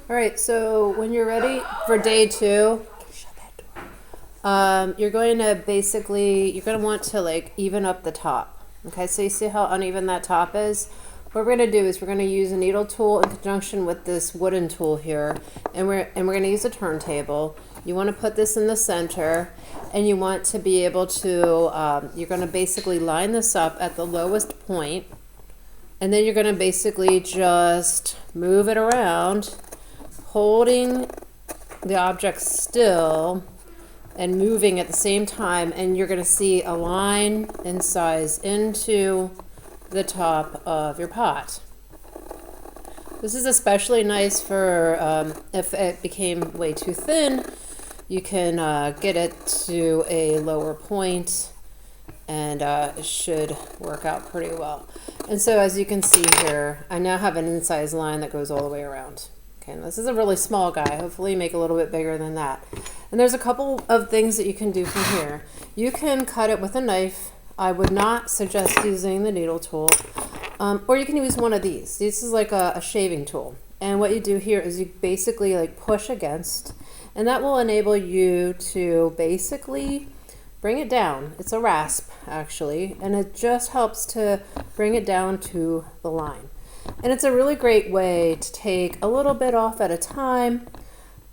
All right, so when you're ready for day two, you're going to want to like even up the top. Okay, so you see how uneven that top is? What we're going to do is we're going to use a needle tool in conjunction with this wooden tool here, and we're going to use a turntable. You want to put this in the center, and you want to be able to, you're going to basically line this up at the lowest point, and then you're going to basically just move it around, holding the object still and moving at the same time, and you're going to see a line and size into the top of your pot. This is especially nice for if it became way too thin, you can get it to a lower point, and it should work out pretty well. And so as you can see here, I now have an incised line that goes all the way around. Okay, and this is a really small guy. Hopefully make it a little bit bigger than that. And there's a couple of things that you can do from here. You can cut it with a knife. I would not suggest using the needle tool. Or you can use one of these. This is like a shaving tool. And what you do here is you basically like push against, and that will enable you to basically bring it down. It's a rasp actually, and it just helps to bring it down to the line. And it's a really great way to take a little bit off at a time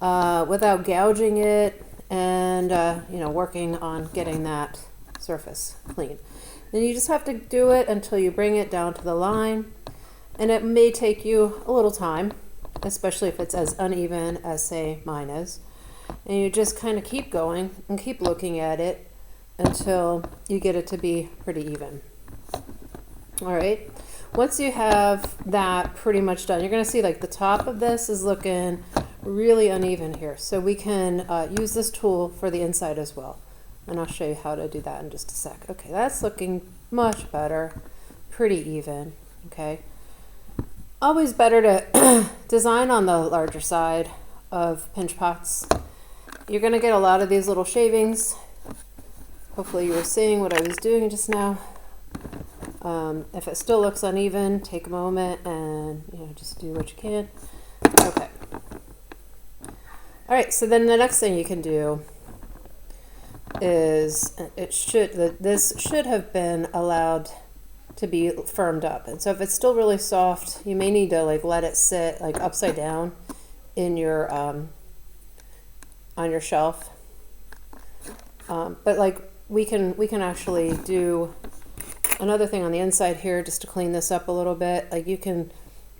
without gouging it, and working on getting that surface clean. Then you just have to do it until you bring it down to the line, and it may take you a little time, especially if it's as uneven as say mine is. And you just kind of keep going and keep looking at it until you get it to be pretty even. All right, once you have that pretty much done, you're going to see like the top of this is looking really uneven here. So we can use this tool for the inside as well. And I'll show you how to do that in just a sec. Okay, that's looking much better, pretty even. Okay, always better to design on the larger side of pinch pots. You're going to get a lot of these little shavings. Hopefully you were seeing what I was doing just now. If it still looks uneven, take a moment and just do what you can. Okay. All right, so then the next thing you can do is this should have been allowed to be firmed up. And so if it's still really soft, you may need to like let it sit like upside down in your on your shelf. But like we can actually do another thing on the inside here just to clean this up a little bit. Like you can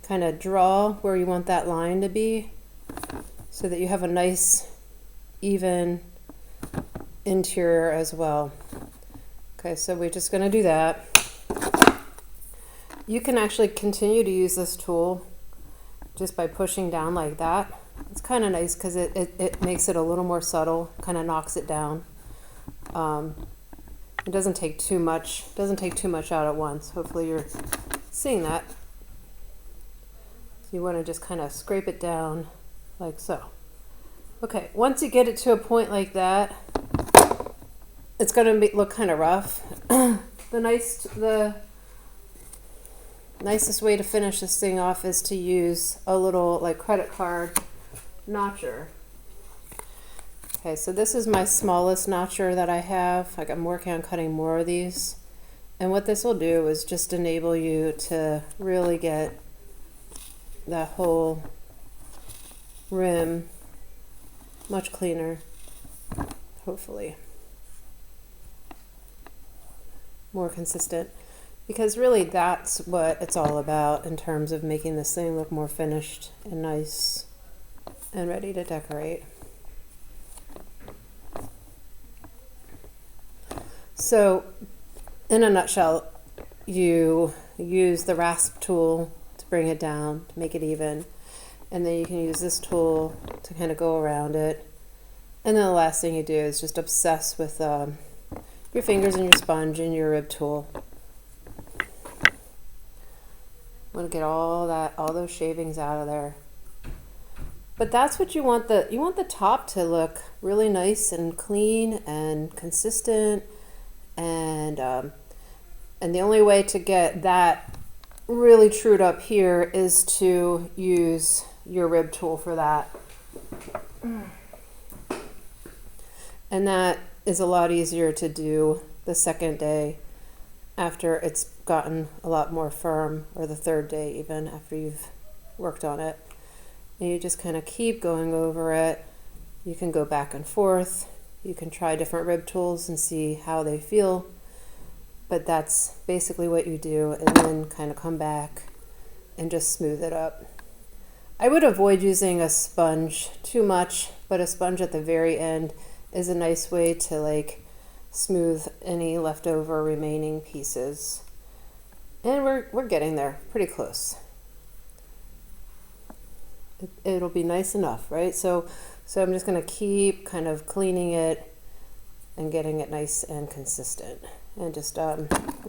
kind of draw where you want that line to be so that you have a nice even interior as well. Okay, so we're just going to do that. You can actually continue to use this tool just by pushing down like that. It's kind of nice because it makes it a little more subtle, kind of knocks it down. It doesn't take too much out at once. Hopefully you're seeing that. You want to just kind of scrape it down like so. Okay, once you get it to a point like that, it's going to look kind of rough. The nicest way to finish this thing off is to use a little like credit card notcher. Okay, so this is my smallest notcher that I have. Like I'm working on cutting more of these. And what this will do is just enable you to really get that whole rim much cleaner, hopefully. More consistent. Because really that's what it's all about in terms of making this thing look more finished and nice and ready to decorate. So, in a nutshell, you use the rasp tool to bring it down, to make it even, and then you can use this tool to kind of go around it. And then the last thing you do is just obsess with your fingers and your sponge and your rib tool. Want to get all those shavings out of there. But that's what you want the top to look really nice and clean and consistent. And the only way to get that really trued up here is to use your rib tool for that. And that is a lot easier to do the second day after it's gotten a lot more firm, or the third day even after you've worked on it. And you just kind of keep going over it. You can go back and forth. You can try different rib tools and see how they feel. But that's basically what you do, and then kind of come back and just smooth it up. I would avoid using a sponge too much, but a sponge at the very end is a nice way to like smooth any leftover remaining pieces. And we're getting there, pretty close. It'll be nice enough, right? So I'm just going to keep kind of cleaning it and getting it nice and consistent. And just, the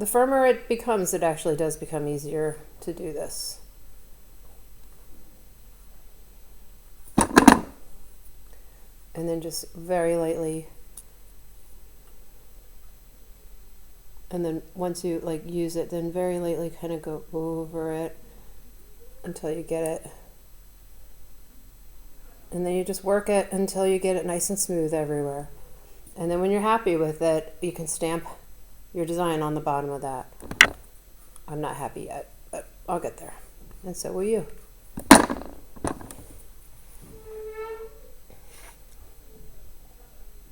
firmer it becomes, it actually does become easier to do this. And then just very lightly. And then once you like use it, then very lightly kind of go over it until you get it. And then you just work it until you get it nice and smooth everywhere. And then when you're happy with it, you can stamp your design on the bottom of that. I'm not happy yet, but I'll get there. And so will you.